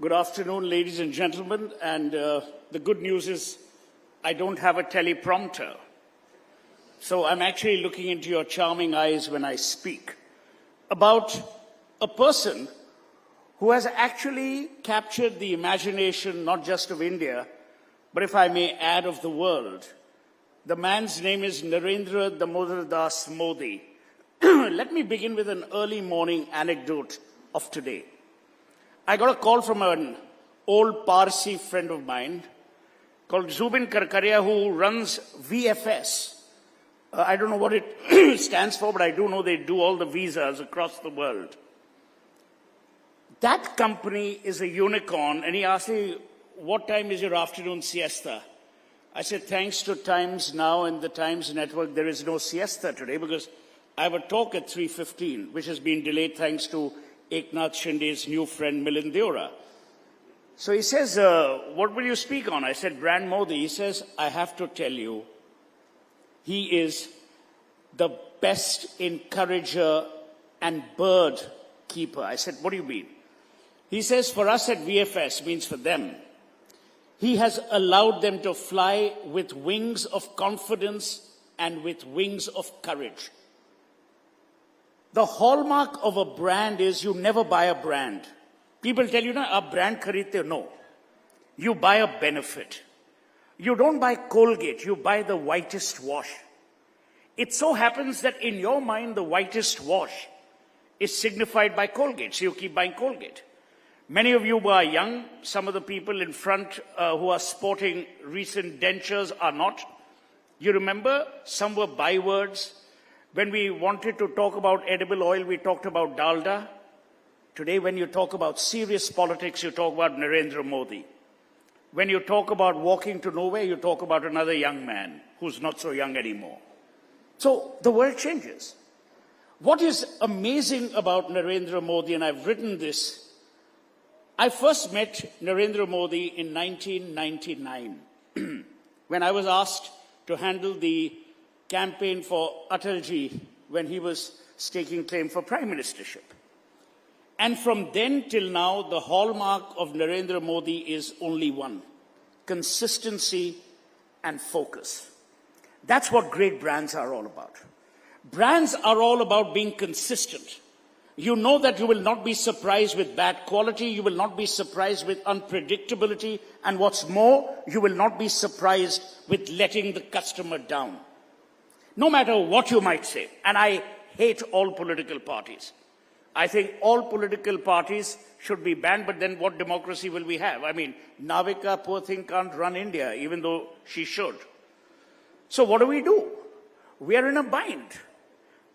Good afternoon, ladies and gentlemen. And the good news is I don't have a teleprompter. So I'm actually looking into your charming eyes when I speak about a person who has actually captured the imagination not just of India, but if I may add, of the world. The man's name is Narendra Modi. Let me begin with an early morning anecdote of today. I got a call from an old Parsi friend of mine called Zubin Karkaria, who runs VFS. I don't know what it stands for, but I do know they do all the visas across the world. That company is a unicorn, and he asked me, what time is your afternoon siesta? I said, thanks to Times Now and the Times Network, there is no siesta today because I have a talk at 3:15, which has been delayed thanks to Eknath Shinde's new friend, Milind Deora. So he says, what will you speak on? I said, Brand Modi. He says, I have to tell you, he is the best encourager and bird keeper. I said, what do you mean? He says, for us at VFS, means for them, he has allowed them to fly with wings of confidence and with wings of courage. The hallmark of a brand is you never buy a brand. People tell you, a brand khareedte. No. You buy a benefit. You don't buy Colgate, you buy the whitest wash. It so happens that in your mind, the whitest wash is signified by Colgate, so you keep buying Colgate. Many of you who are young, some of the people in front who are sporting recent dentures are not. You remember, some were bywords. When we wanted to talk about edible oil, we talked about dalda. Today, when you talk about serious politics, you talk about Narendra Modi. When you talk about walking to nowhere, you talk about another young man who's not so young anymore. So the world changes. What is amazing about Narendra Modi, and I've written this, I first met Narendra Modi in 1999 when I was asked to handle the campaign for Atalji when he was staking claim for prime ministership. And from then till now, the hallmark of Narendra Modi is only one: consistency and focus. That's what great brands are all about. Brands are all about being consistent. You know that you will not be surprised with bad quality, you will not be surprised with unpredictability, and what's more, you will not be surprised with letting the customer down. No matter what you might say, and I hate all political parties. I think all political parties should be banned, but then what democracy will we have? I mean, Navika, poor thing, can't run India, even though she should. So what do? We are in a bind.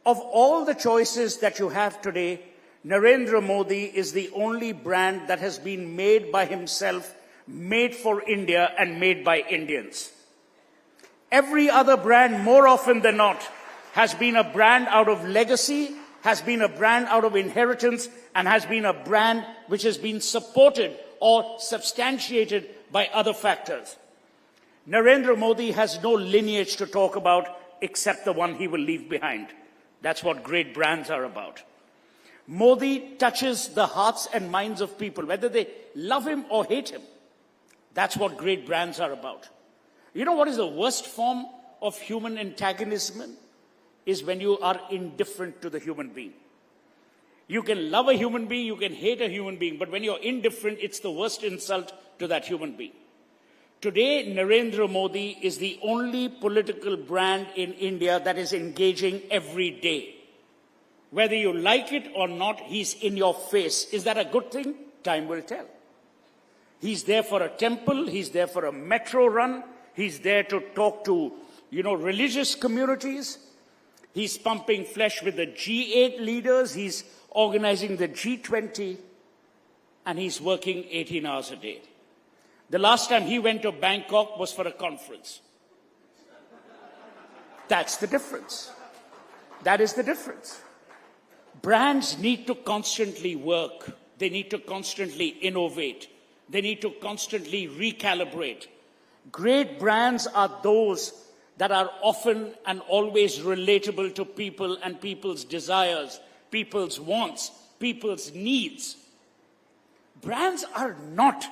Of all the choices that you have today, Narendra Modi is the only brand that has been made by himself, made for India, and made by Indians. Every other brand, more often than not, has been a brand out of legacy, has been a brand out of inheritance, and has been a brand which has been supported or substantiated by other factors. Narendra Modi has no lineage to talk about except the one he will leave behind. That's what great brands are about. Modi touches the hearts and minds of people, whether they love him or hate him. That's what great brands are about. You know what is the worst form of human antagonism? Is when you are indifferent to the human being. You can love a human being, you can hate a human being, but when you're indifferent, it's the worst insult to that human being. Today, Narendra Modi is the only political brand in India that is engaging every day. Whether you like it or not, he's in your face. Is that a good thing? Time will tell. He's there for a temple, he's there for a metro run, he's there to talk to, religious communities. He's pumping flesh with the G8 leaders, he's organizing the G20, and he's working 18 hours a day. The last time he went to Bangkok was for a conference. That's the difference. That is the difference. Brands need to constantly work. They need to constantly innovate. They need to constantly recalibrate. Great brands are those that are often and always relatable to people and people's desires, people's wants, people's needs. Brands are not,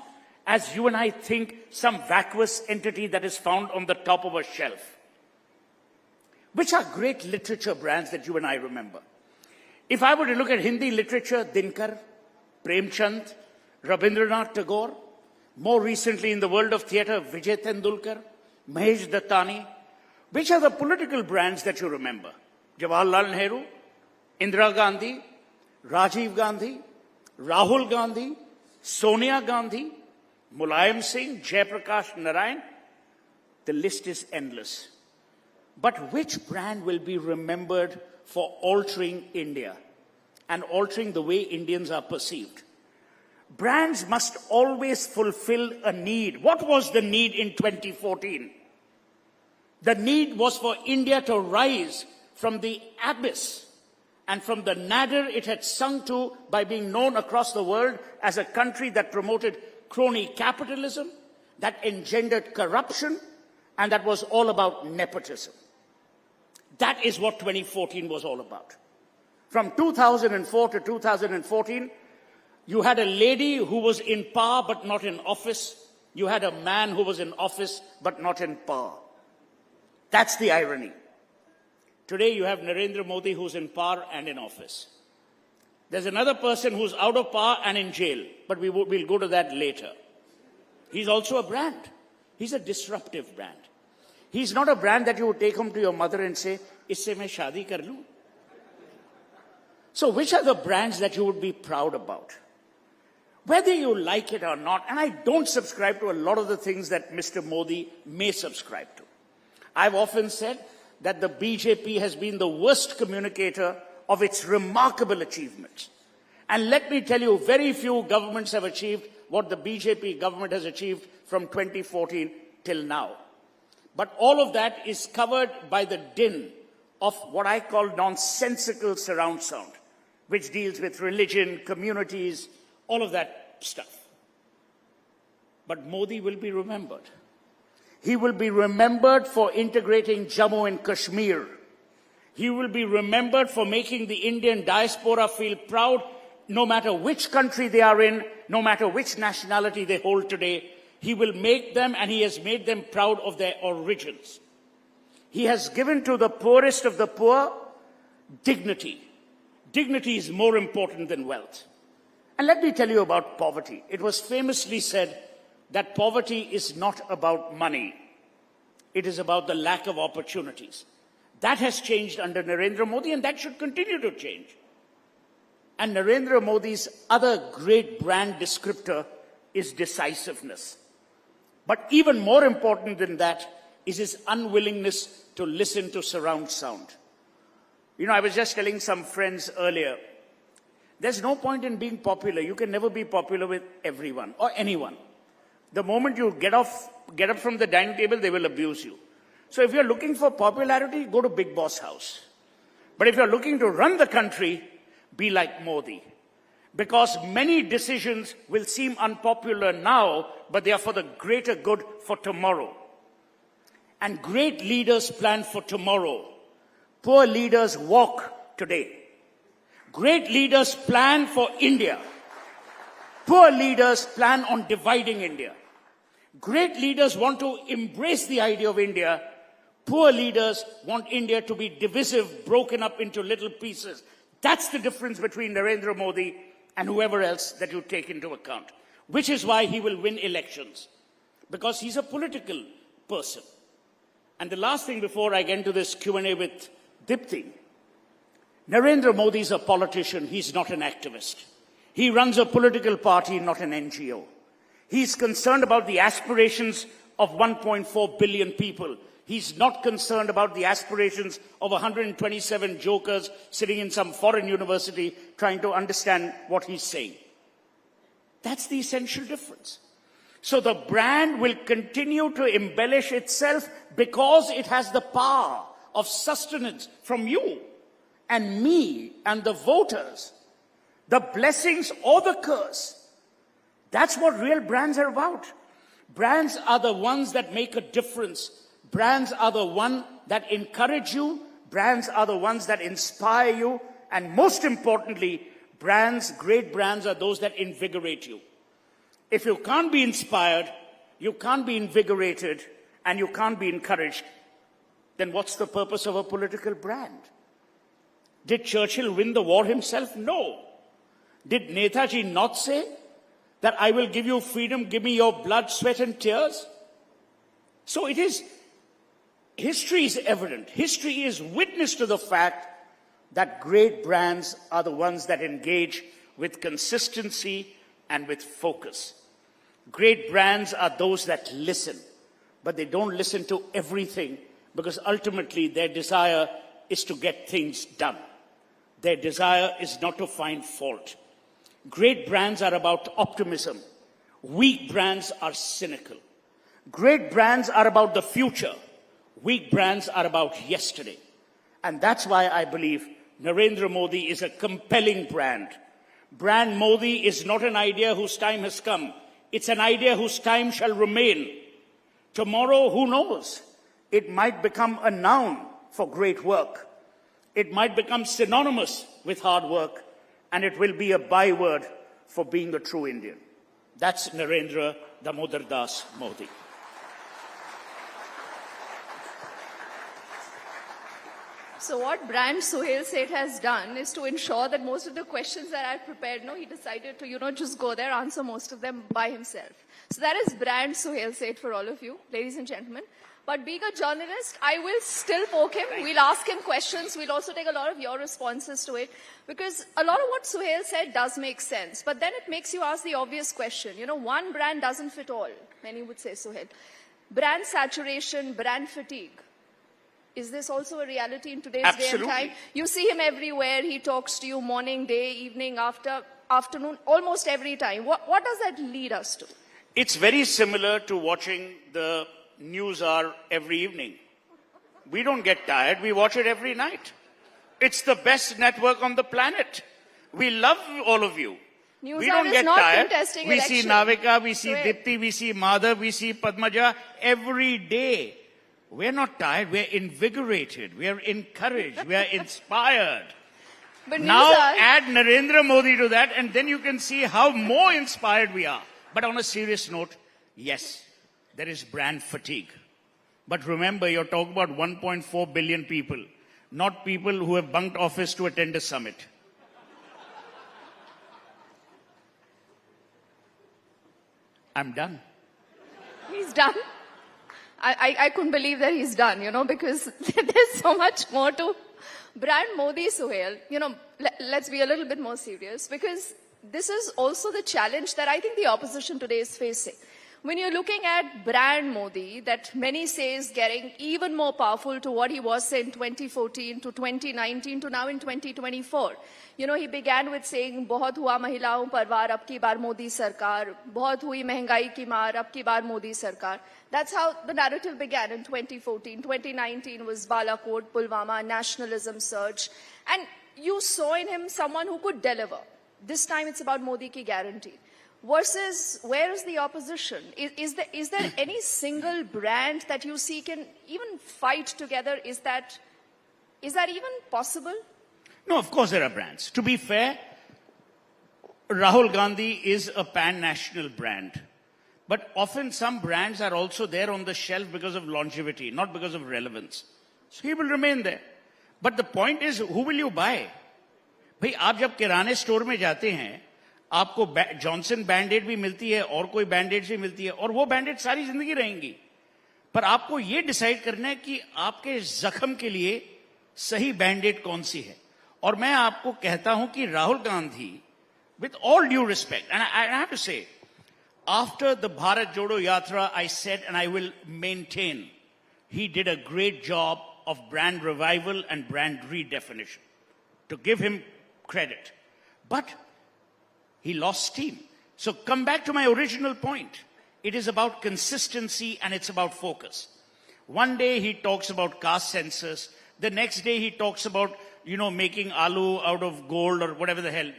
as you and I think, some vacuous entity that is found on the top of a shelf, which are great literature brands that you and I remember. If I were to look at Hindi literature, Dinkar, Premchand, Rabindranath Tagore, more recently in the world of theatre, Vijay Tendulkar, Mahesh Dattani, which are the political brands that you remember? Jawaharlal Nehru, Indira Gandhi, Rajiv Gandhi, Rahul Gandhi, Sonia Gandhi, Mulayam Singh, Jayaprakash Narayan. The list is endless. But which brand will be remembered for altering India and altering the way Indians are perceived? Brands must always fulfill a need. What was the need in 2014? The need was for India to rise from the abyss and from the nadir it had sunk to by being known across the world as a country that promoted crony capitalism, that engendered corruption, and that was all about nepotism. That is what 2014 was all about. From 2004 to 2014, you had a lady who was in power but not in office. You had a man who was in office but not in power. That's the irony. Today you have Narendra Modi who's in power and in office. There's another person who's out of power and in jail, but we'll go to that later. He's also a brand. He's a disruptive brand. He's not a brand that you would take home to your mother and say, "Isse main shaadi kar loon." So which are the brands that you would be proud about? Whether you like it or not, and I don't subscribe to a lot of the things that Mr. Modi may subscribe to. I've often said that the BJP has been the worst communicator of its remarkable achievements. And let me tell you, very few governments have achieved what the BJP government has achieved from 2014 till now. But all of that is covered by the din of what I call nonsensical surround sound, which deals with religion, communities, all of that stuff. But Modi will be remembered. He will be remembered for integrating Jammu and Kashmir. He will be remembered for making the Indian diaspora feel proud, no matter which country they are in, no matter which nationality they hold today. He will make them, and he has made them proud of their origins. He has given to the poorest of the poor dignity. Dignity is more important than wealth. And let me tell you about poverty. It was famously said that poverty is not about money. It is about the lack of opportunities. That has changed under Narendra Modi, and that should continue to change. And Narendra Modi's other great brand descriptor is decisiveness. But even more important than that is his unwillingness to listen to surround sound. You know, I was just telling some friends earlier, there's no point in being popular. You can never be popular with everyone or anyone. The moment you get up from the dining table, they will abuse you. So if you're looking for popularity, go to Big Boss house. But if you're looking to run the country, be like Modi. Because many decisions will seem unpopular now, but they are for the greater good for tomorrow. And great leaders plan for tomorrow. Poor leaders walk today. Great leaders plan for India. Poor leaders plan on dividing India. Great leaders want to embrace the idea of India. Poor leaders want India to be divisive, broken up into little pieces. That's the difference between Narendra Modi and whoever else that you take into account. Which is why he will win elections. Because he's a political person. And the last thing before I get into this Q&A with Deepti, Narendra Modi is a politician, he's not an activist. He runs a political party, not an NGO. He's concerned about the aspirations of 1.4 billion people. He's not concerned about the aspirations of 127 jokers sitting in some foreign university trying to understand what he's saying. That's the essential difference. So the brand will continue to embellish itself because it has the power of sustenance from you and me and the voters. The blessings or the curse. That's what real brands are about. Brands are the ones that make a difference. Brands are the ones that encourage you. Brands are the ones that inspire you. And most importantly, brands, great brands, are those that invigorate you. If you can't be inspired, you can't be invigorated, and you can't be encouraged, then what's the purpose of a political brand? Did Churchill win the war himself? No. Did Netaji not say that I will give you freedom, give me your blood, sweat and tears? So it is, history is evident. History is witness to the fact that great brands are the ones that engage with consistency and with focus. Great brands are those that listen, but they don't listen to everything because ultimately their desire is to get things done. Their desire is not to find fault. Great brands are about optimism. Weak brands are cynical. Great brands are about the future. Weak brands are about yesterday. And that's why I believe Narendra Modi is a compelling brand. Brand Modi is not an idea whose time has come. It's an idea whose time shall remain. Tomorrow, who knows? It might become a noun for great work. It might become synonymous with hard work, and it will be a byword for being a true Indian. That's Narendra Damodar Das Modi. So what brand Suhel Seth has done is to ensure that most of the questions that I prepared, he decided to, just go there, answer most of them by himself. So that is brand Suhel Seth for all of you, ladies and gentlemen. But being a journalist, I will still poke him. We'll ask him questions. We'll also take a lot of your responses to it. Because a lot of what Suhel said does make sense. But then it makes you ask the obvious question. One brand doesn't fit all. Many would say, Suhel. Brand saturation, brand fatigue. Is this also a reality in today's day and time? You see him everywhere. He talks to you morning, day, evening, afternoon, almost every time. What does that lead us to? It's very similar to watching the news hour every evening. We don't get tired. We watch it every night. It's the best network on the planet. We love all of you. News we don't get tired. We election. see Navika, we see Deepti, we see Madhav, we see Padmaja every day. We're not tired, we're invigorated, we're encouraged, we're inspired. But now add Narendra Modi to that and then you can see how more inspired we are. But on a serious note, yes, there is brand fatigue. But remember, you're talking about 1.4 billion people, not people who have bunked office to attend a summit. I'm done. He's done? I couldn't believe that he's done, because there's so much more to brand Modi, Suhel. Let's be a little bit more serious, because this is also the challenge that I think the opposition today is facing. When you're looking at brand Modi, that many say is getting even more powerful to what he was, say, in 2014 to 2019 to now in 2024. He began with saying, "Bahut hua mahilaon par waar, ab ki baar Modi sarkar. Bahut hui mehengai ki maar, ab ki baar Modi sarkar." That's how the narrative began in 2014. 2019 was Balakot, Pulwama, nationalism surge. And you saw in him someone who could deliver. This time it's about Modi ki guarantee. Versus, where is the opposition? Is there any single brand that you see can even fight together? Is that even possible? No, of course there are brands. To be fair, Rahul Gandhi is a pan-national brand. But often some brands are also there on the shelf because of longevity, not because of relevance. So he will remain there. But the point is, who will you buy? भाई आप जब किराने store में जाते हैं, आपको Johnson बैंडेड भी मिलती है और कोई बैंडेड भी मिलती है और वो बैंडेड सारी जिंदगी रहेंगी. पर आपको ये डिसाइड करना है कि आपके जख्म के लिए सही बैंडेड कौन सी है. और मैं आपको कहता हूं कि Rahul Gandhi, with all due respect, and I have to say, after the Bharat Jodo Yatra, I said, and I will maintain, he did a great job of brand revival and brand redefinition. To give him credit. But he lost steam. So come back to my original point. It is about consistency and it's about focus. One day he talks about caste census. The next day he talks about, making aloo out of gold or whatever the hell.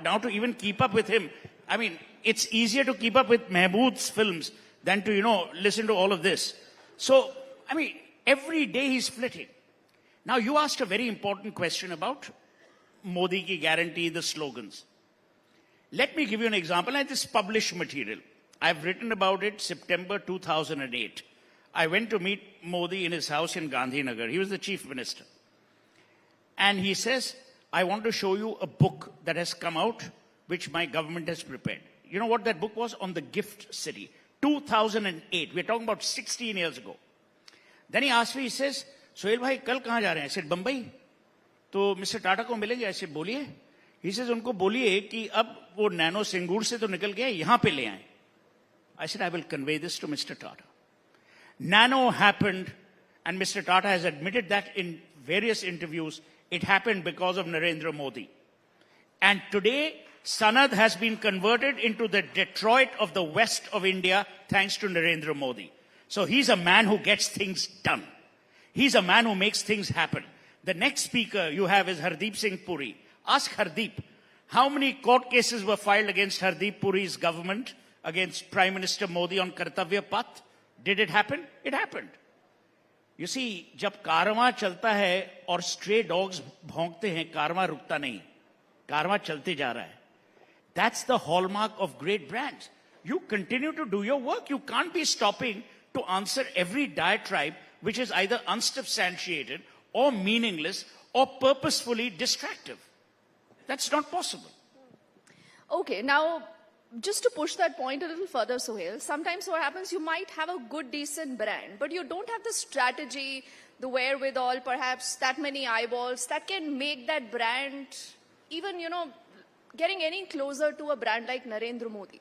Now to even keep up with him, I mean, it's easier to keep up with Mehbood's films than to, listen to all of this. So, I mean, every day he's flitting. Now you asked a very important question about Modi ki guarantee, the slogans. Let me give you an example. I have this published material. I've written about it September 2008. I went to meet Modi in his house in Gandhinagar. He was the chief minister. And he says, I want to show you a book that has come out, which my government has prepared. You know what that book was? On the gift city. 2008. We're talking about 16 years ago. Then he asked me, he says, Suhel bhai, kal kahan ja rahe hain? I said, Bombay. तो mister Tata को मिलेंगे ऐसे बोलिए he says उनको बोलिए कि अब वो नैनो सिंगूर से तो निकल गए यहां पे ले आए I said I will convey this to mister Tata nano happened and Mr. Tata has admitted that in various interviews it happened because of Narendra Modi and today Sanad has been converted into the Detroit of the west of India thanks to Narendra Modi so he's a man who gets things done he's a man who makes things happen. The next speaker you have is Hardeep Singh Puri. Ask Hardeep, how many court cases were filed against Hardeep Puri's government, against Prime Minister Modi on Kartavya Path? Did it happen? It happened. You see, जब कारवां चलता है और stray dogs भौंकते हैं, कारवां रुकता नहीं. कारवां चलते जा रहा है. That's the hallmark of great brands. You continue to do your work. You can't be stopping to answer every diatribe which is either unsubstantiated or meaningless, or purposefully distractive. That's not possible. Okay, now, just to push that point a little further, Suhel, sometimes what happens, you might have a good, decent brand, but you don't have the strategy, the wherewithal, perhaps that many eyeballs, that can make that brand even, getting any closer to a brand like Narendra Modi.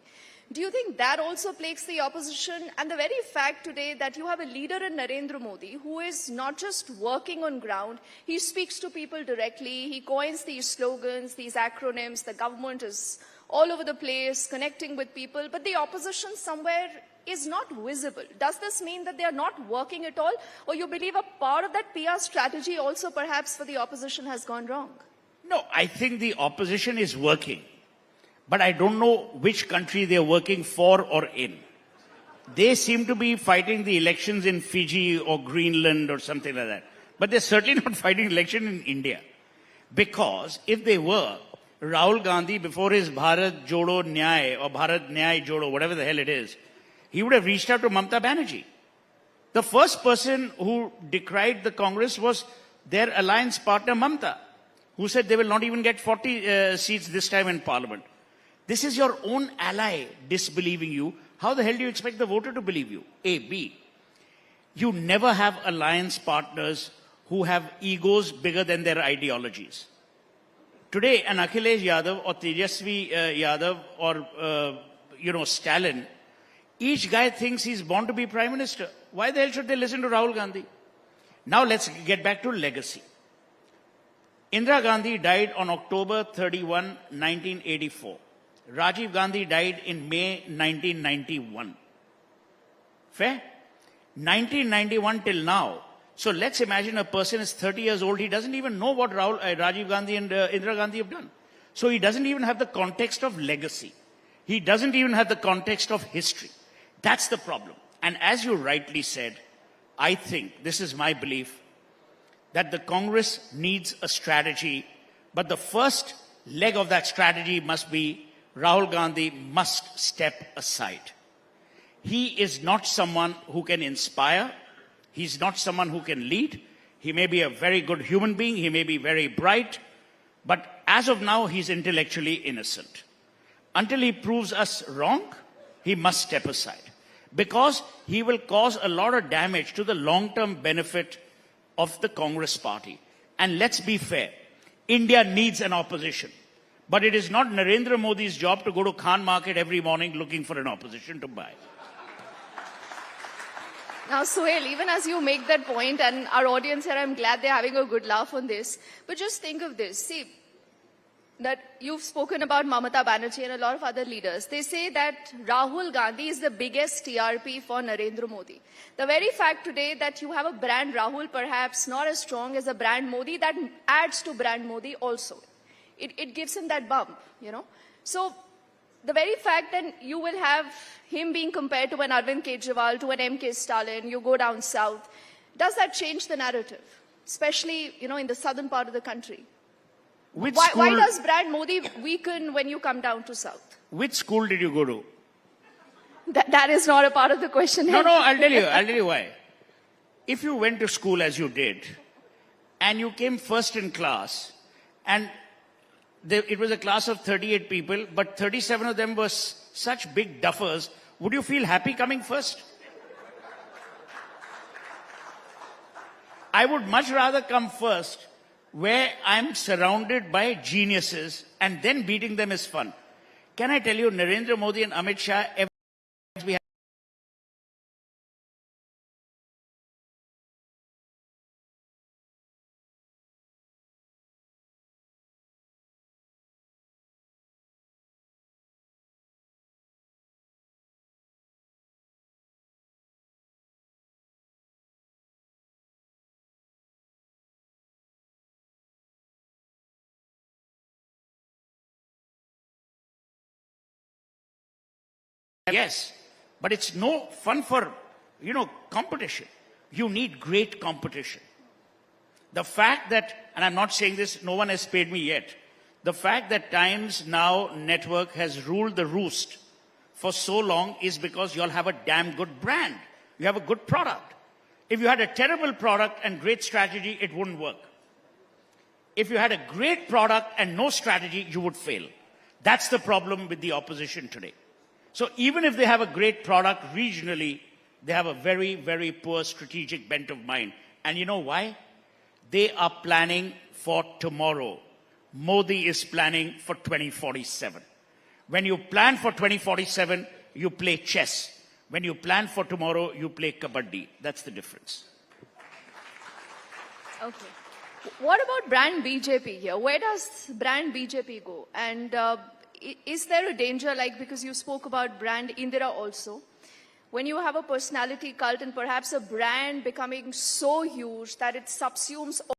Do you think that also plagues the opposition? And the very fact today that you have a leader in Narendra Modi who is not just working on ground, he speaks to people directly, he coins these slogans, these acronyms, the government is all over the place, connecting with people, but the opposition somewhere is not visible. Does this mean that they are not working at all? Or you believe a part of that PR strategy also perhaps for the opposition has gone wrong? No, I think the opposition is working. But I don't know which country they're working for or in. They seem to be fighting the elections in Fiji or Greenland or something like that. But they're certainly not fighting election in India. Because if they were, Rahul Gandhi, before his Bharat Jodo Nyay or Bharat Nyay Jodo, whatever the hell it is, he would have reached out to Mamata Banerjee. The first person who decried the Congress was their alliance partner Mamata, who said they will not even get 40 seats this time in Parliament. This is your own ally disbelieving you. How the hell do you expect the voter to believe you? A. B. You never have alliance partners who have egos bigger than their ideologies. Today, an Akhilesh Yadav or Tejasvi Yadav or, Stalin, each guy thinks he's born to be Prime Minister. Why the hell should they listen to Rahul Gandhi? Now let's get back to legacy. Indira Gandhi died on October 31, 1984. Rajiv Gandhi died in May 1991. Fair? 1991 till now. So let's imagine a person is 30 years old. He doesn't even know what Rajiv Gandhi and Indira Gandhi have done. So he doesn't even have the context of legacy. He doesn't even have the context of history. That's the problem. And as you rightly said, I think, this is my belief, that the Congress needs a strategy. But the first leg of that strategy must be Rahul Gandhi must step aside. He is not someone who can inspire. He's not someone who can lead. He may be a very good human being. He may be very bright. But as of now, he's intellectually innocent. Until he proves us wrong, he must step aside. Because he will cause a lot of damage to the long-term benefit of the Congress party. And let's be fair. India needs an opposition. But it is not Narendra Modi's job to go to Khan Market every morning looking for an opposition to buy. Now, Suhel, even as you make that point, and our audience here, I'm glad they're having a good laugh on this. But just think of this. See, that you've spoken about Mamata Banerjee and a lot of other leaders. They say that Rahul Gandhi is the biggest TRP for Narendra Modi. The very fact today that you have a brand Rahul perhaps not as strong as a brand Modi, that adds to brand Modi also. It gives him that bump, So the very fact that you will have him being compared to an Arvind Kejriwal, to an MK Stalin, you go down south, does that change the narrative? Especially, in the southern part of the country. Why does brand Modi weaken when you come down to south? Which school did you go to? That is not a part of the question. No, I'll tell you why. If you went to school as you did, and you came first in class, and it was a class of 38 people, but 37 of them were such big duffers, would you feel happy coming first? I would much rather come first where I'm surrounded by geniuses, and then beating them is fun. Can I tell you, Narendra Modi and Amit Shah, we yes, but it's no fun for, competition. You need great competition. The fact that, and I'm not saying this, no one has paid me yet, the fact that Times Now network has ruled the roost for so long is because you all have a damn good brand. You have a good product. If you had a terrible product and great strategy, it wouldn't work. If you had a great product and no strategy, you would fail. That's the problem with the opposition today. So even if they have a great product regionally, they have a very, very poor strategic bent of mind. And you know why? They are planning for tomorrow. Modi is planning for 2047. When you plan for 2047, you play chess. When you plan for tomorrow, you play kabaddi. That's the difference. Okay. What about brand BJP here? Where does brand BJP go? And is there a danger, because you spoke about brand Indira also, when you have a personality cult and perhaps a brand becoming so huge that it subsumes all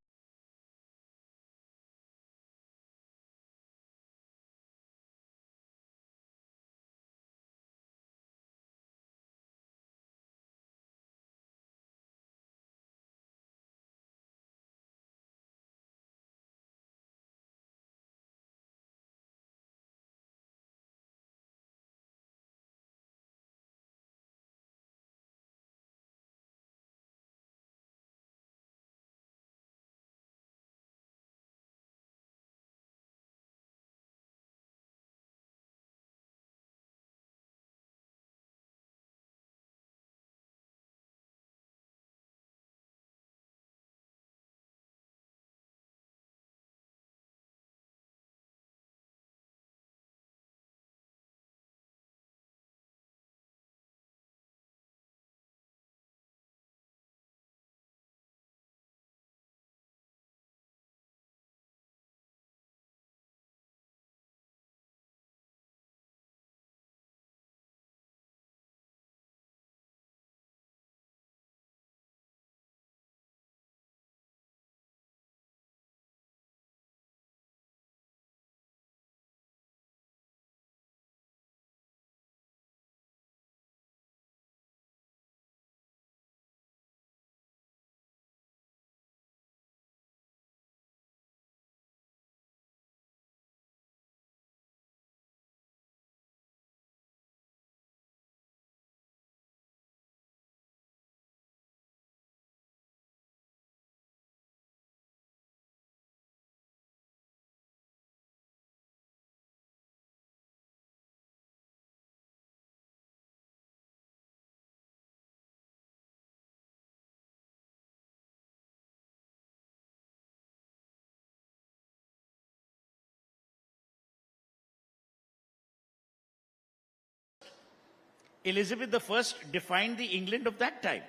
Elizabeth I defined the England of that time.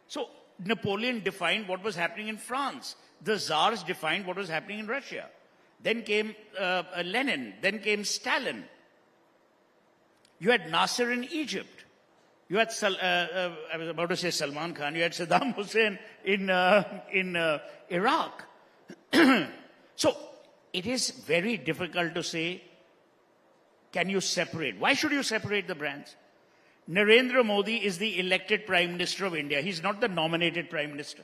So Napoleon defined what was happening in France. The Tsars defined what was happening in Russia. Then came Lenin. Then came Stalin. You had Nasser in Egypt. You had, I was about to say Salman Khan. You had Saddam Hussein in Iraq. So it is very difficult to say, can you separate? Why should you separate the brands? Narendra Modi is the elected Prime Minister of India. He's not the nominated Prime Minister.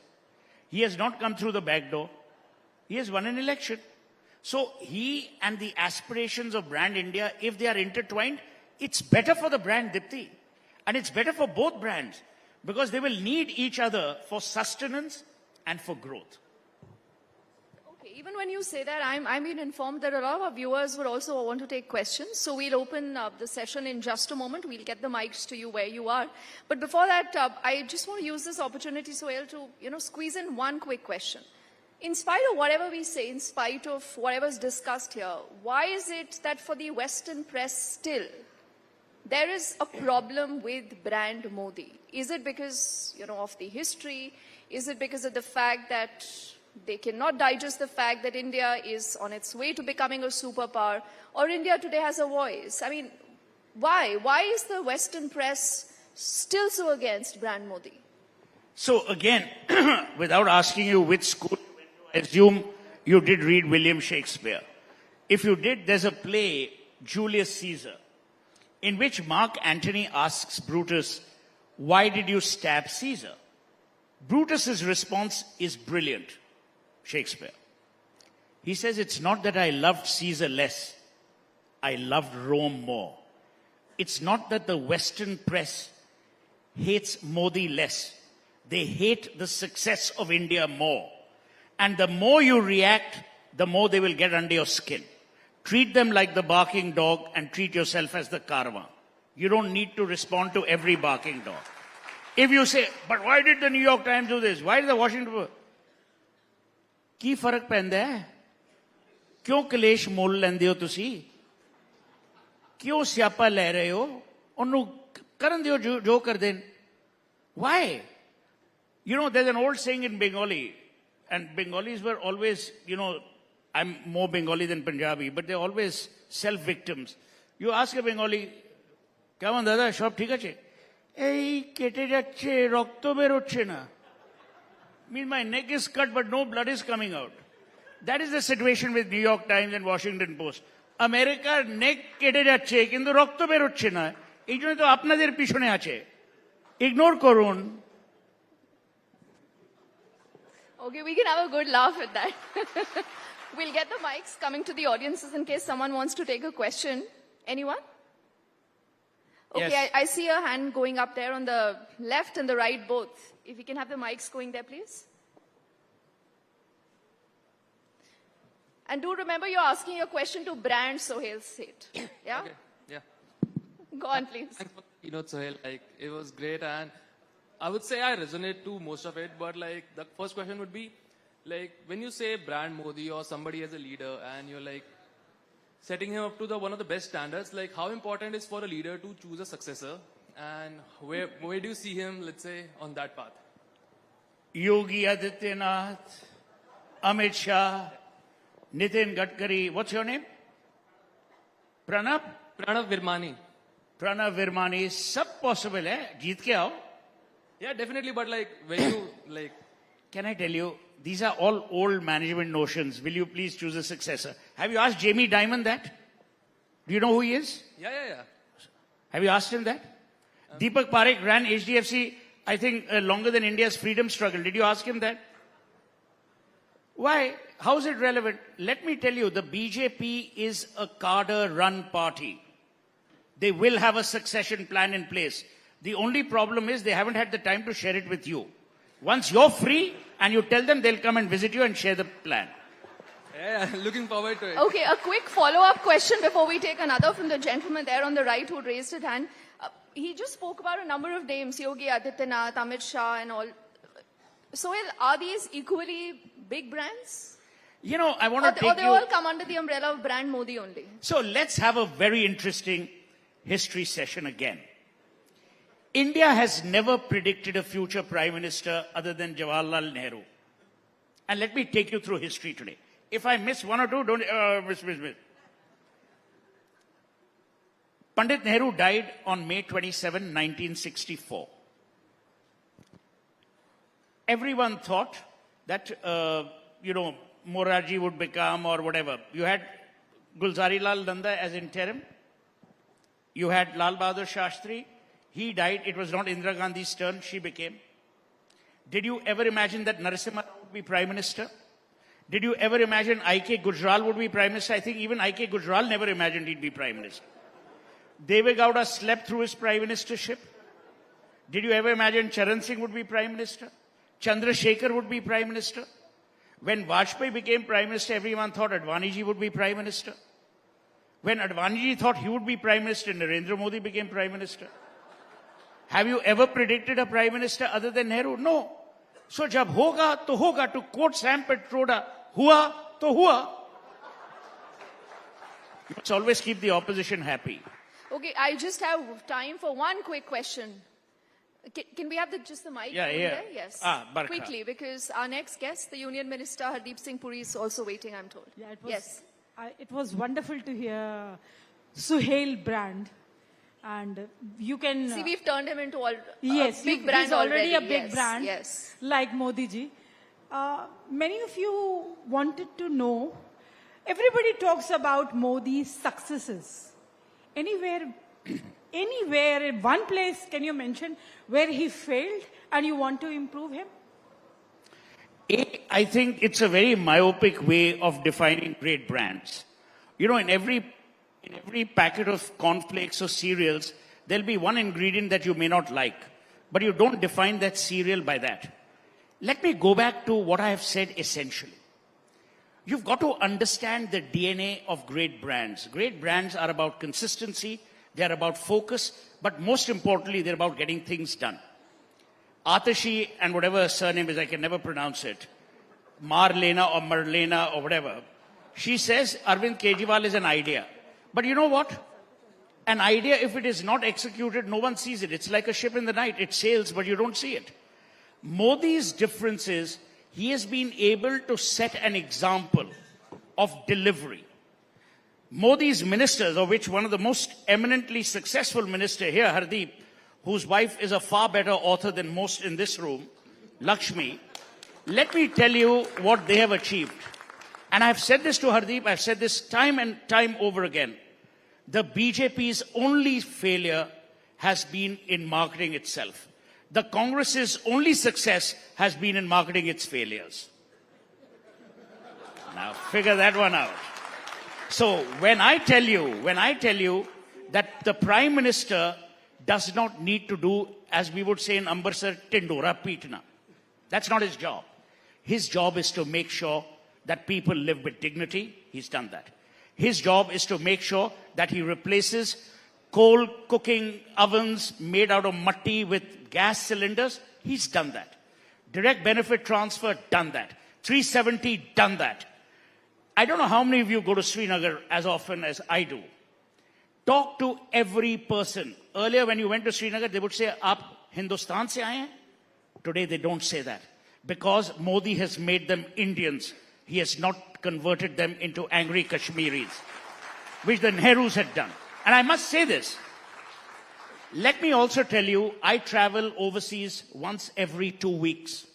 He has not come through the back door. He has won an election. So he and the aspirations of brand India, if they are intertwined, it's better for the brand, Deepti. And it's better for both brands because they will need each other for sustenance and for growth. Okay, even when you say that, I'm being informed that a lot of our viewers would also want to take questions. So we'll open up the session in just a moment. We'll get the mics to you where you are. But before that, I just want to use this opportunity, Suhel, to squeeze in one quick question. In spite of whatever we say, in spite of whatever's discussed here, why is it that for the Western press still, there is a problem with brand Modi? Is it because, of the history? Is it because of the fact that they cannot digest the fact that India is on its way to becoming a superpower, or India today has a voice? I mean, why? Why is the Western press still so against brand Modi? So again, without asking you which school, I assume you did read William Shakespeare. If you did, there's a play, Julius Caesar, in which Mark Antony asks Brutus, why did you stab Caesar? Brutus's response is brilliant, Shakespeare. He says, it's not that I loved Caesar less, I loved Rome more. It's not that the Western press hates Modi less, they hate the success of India more. And the more you react, the more they will get under your skin. Treat them like the barking dog and treat yourself as the karma. You don't need to respond to every barking dog. If you say, but why did the New York Times do this? Why did the Washington Post? ਕੀ ਫਰਕ ਪੈਂਦਾ ਹੈ? ਕਿਉਂ ਕਲੇਸ਼ ਮੁੱਲ ਲੈਂਦੇ ਹੋ ਤੁਸੀਂ? ਕਿਉਂ ਸਿਆਪਾ ਲੈ ਰਹੇ ਹੋ? ਉਹਨੂੰ ਕਰਨ ਦਿਓ ਜੋ ਕਰਦੇ ਨੇ. Why? There's an old saying in Bengali, and Bengalis were always, I'm more Bengali than Punjabi, but they're always self-victims. You ask a Bengali, কেমন দাদা সব ঠিক আছে? এই কেটে যাচ্ছে রক্ত বেরোচ্ছে না. Means my neck is cut but no blood is coming out. That is the situation with New York Times and Washington Post. America's neck কেটে যাচ্ছে কিন্তু রক্ত বেরোচ্ছে না. এই জন্য তো আপনাদের পিছনে আছে. Ignore করুন. Okay, we can have a good laugh at that. We'll get the mics coming to the audiences in case someone wants to take a question. Anyone? Okay, Yes. I see a hand going up there on the left and the right both. If we can have the mics going there, please. And do remember you're asking your question to brand Suhel Seth. Yeah? Okay, yeah. Go on, please. Thanks for the keynote, Suhel. It was great, and I would say I resonate to most of it, but the first question would be, when you say brand Modi or somebody as a leader and you're setting him up to one of the best standards, how important is for a leader to choose a successor, and where do you see him, let's say, on that path? Yogi Adityanath, Amit Shah, Nitin Gadkari, what's your name? Pranav? Pranav Virmani. Pranav Virmani, sab possible hai, jeet ke aao. Yeah, definitely, but when you, Can I tell you, these are all old management notions. Will you please choose a successor? Have you asked Jamie Dimon that? Do you know who he is? Yeah. Have you asked him that? Deepak Parekh ran HDFC, I think, longer than India's freedom struggle. Did you ask him that? Why? How is it relevant? Let me tell you, the BJP is a cadre-run party. They will have a succession plan in place. The only problem is they haven't had the time to share it with you. Once you're free and you tell them, they'll come and visit you and share the plan. Yeah, looking forward to it. Okay, a quick follow-up question before we take another from the gentleman there on the right who raised his hand. He just spoke about a number of names, Yogi Adityanath, Amit Shah and all. So are these equally big brands? I want to take you... Or they all come under the umbrella of brand Modi only? So let's have a very interesting history session again. India has never predicted a future prime minister other than Jawaharlal Nehru. And let me take you through history today. If I miss one or two, don't miss. Pandit Nehru died on May 27, 1964. Everyone thought that, Morarji would become or whatever. You had Gulzari Lal Nanda as interim. You had Lal Bahadur Shastri. He died. It was not Indira Gandhi's turn. She became. Did you ever imagine that Narasimha Rao would be Prime Minister? Did you ever imagine I.K. Gujral would be Prime Minister? I think even I.K. Gujral never imagined he'd be Prime Minister. Deve Gowda slept through his Prime Ministership. Did you ever imagine Charan Singh would be Prime Minister? Chandrasekhar would be Prime Minister? When Vajpayee became Prime Minister, everyone thought Advaniji would be Prime Minister. When Advaniji thought he would be Prime Minister, Narendra Modi became Prime Minister. Have you ever predicted a Prime Minister other than Nehru? No. So jab hoga to hoga, to quote Sam Petroda, hua to hua. You must always keep the opposition happy. Okay, I just have time for one quick question. Can we have just the mic? Yeah, yeah. There? Yes. Barkha. Quickly, because our next guest, the Union Minister Hardeep Singh Puri, is also waiting, I'm told. Yeah, it was, yes. It was wonderful to hear Suhel brand. And you can... See, we've turned him into a big brand he's already a big yes, brand, yes. like Modi ji. Many of you wanted to know, everybody talks about Modi's successes. Anywhere, in one place, can you mention where he failed and you want to improve him? I think it's a very myopic way of defining great brands. You know, in every packet of cornflakes or cereals, there'll be one ingredient that you may not like, but you don't define that cereal by that. Let me go back to what I have said essentially. You've got to understand the DNA of great brands. Great brands are about consistency, they're about focus, but most importantly, they're about getting things done. Atashi and whatever her surname is, I can never pronounce it, Marlena or Marlena or whatever, she says Arvind Kejriwal is an idea. But you know what? An idea, if it is not executed, no one sees it. It's like a ship in the night. It sails, but you don't see it. Modi's difference is he has been able to set an example of delivery. Modi's ministers, of which one of the most eminently successful minister here, Hardeep, whose wife is a far better author than most in this room, Lakshmi, let me tell you what they have achieved. And I've said this to Hardeep, I've said this time and time over again. The BJP's only failure has been in marketing itself. The Congress's only success has been in marketing its failures. Now figure that one out. So when I tell you that the Prime Minister does not need to do, as we would say in Ambersar, Tindora Pitna. That's not his job. His job is to make sure that people live with dignity. He's done that. His job is to make sure that he replaces coal cooking ovens made out of matti with gas cylinders. He's done that. Direct benefit transfer, done that. 370, done that. I don't know how many of you go to Srinagar as often as I do. Talk to every person. Earlier when you went to Srinagar, they would say, "Aap Hindustan se aaye hain?" Today they don't say that. Because Modi has made them Indians. He has not converted them into angry Kashmiris, which the Nehrus had done. And I must say this. Let me also tell you, I travel overseas once every 2 weeks.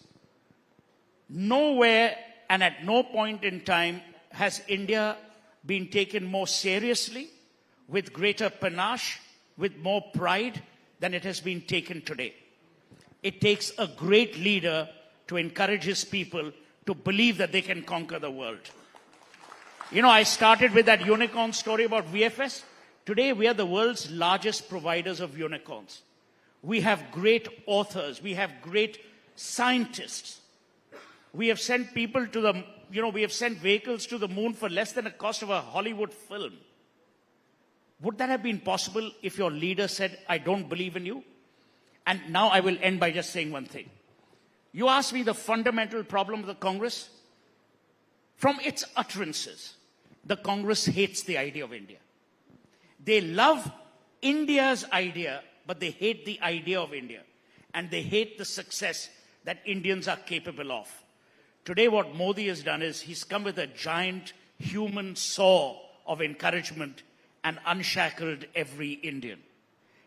Nowhere and at no point in time has India been taken more seriously, with greater panache, with more pride than it has been taken today. It takes a great leader to encourage his people to believe that they can conquer the world. You know, I started with that unicorn story about VFS. Today, we are the world's largest providers of unicorns. We have great authors. We have great scientists. We have sent people to the, we have sent vehicles to the moon for less than the cost of a Hollywood film. Would that have been possible if your leader said, "I don't believe in you"? And now I will end by just saying one thing. You ask me the fundamental problem of the Congress. From its utterances, the Congress hates the idea of India. They love India's idea, but they hate the idea of India. And they hate the success that Indians are capable of. Today, what Modi has done is he's come with a giant human saw of encouragement and unshackled every Indian.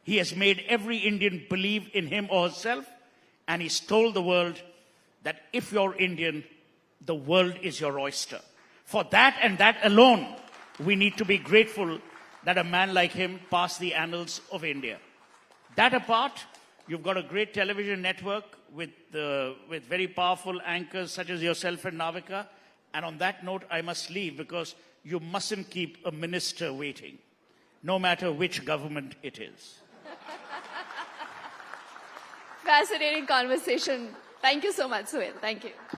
He has made every Indian believe in him or herself. And he's told the world that if you're Indian, the world is your oyster. For that and that alone, we need to be grateful that a man like him passed the annals of India. That apart, you've got a great television network with very powerful anchors such as yourself and Navika. And on that note, I must leave because you mustn't keep a minister waiting, no matter which government it is. Fascinating conversation. Thank you so much, Suhel. Thank you.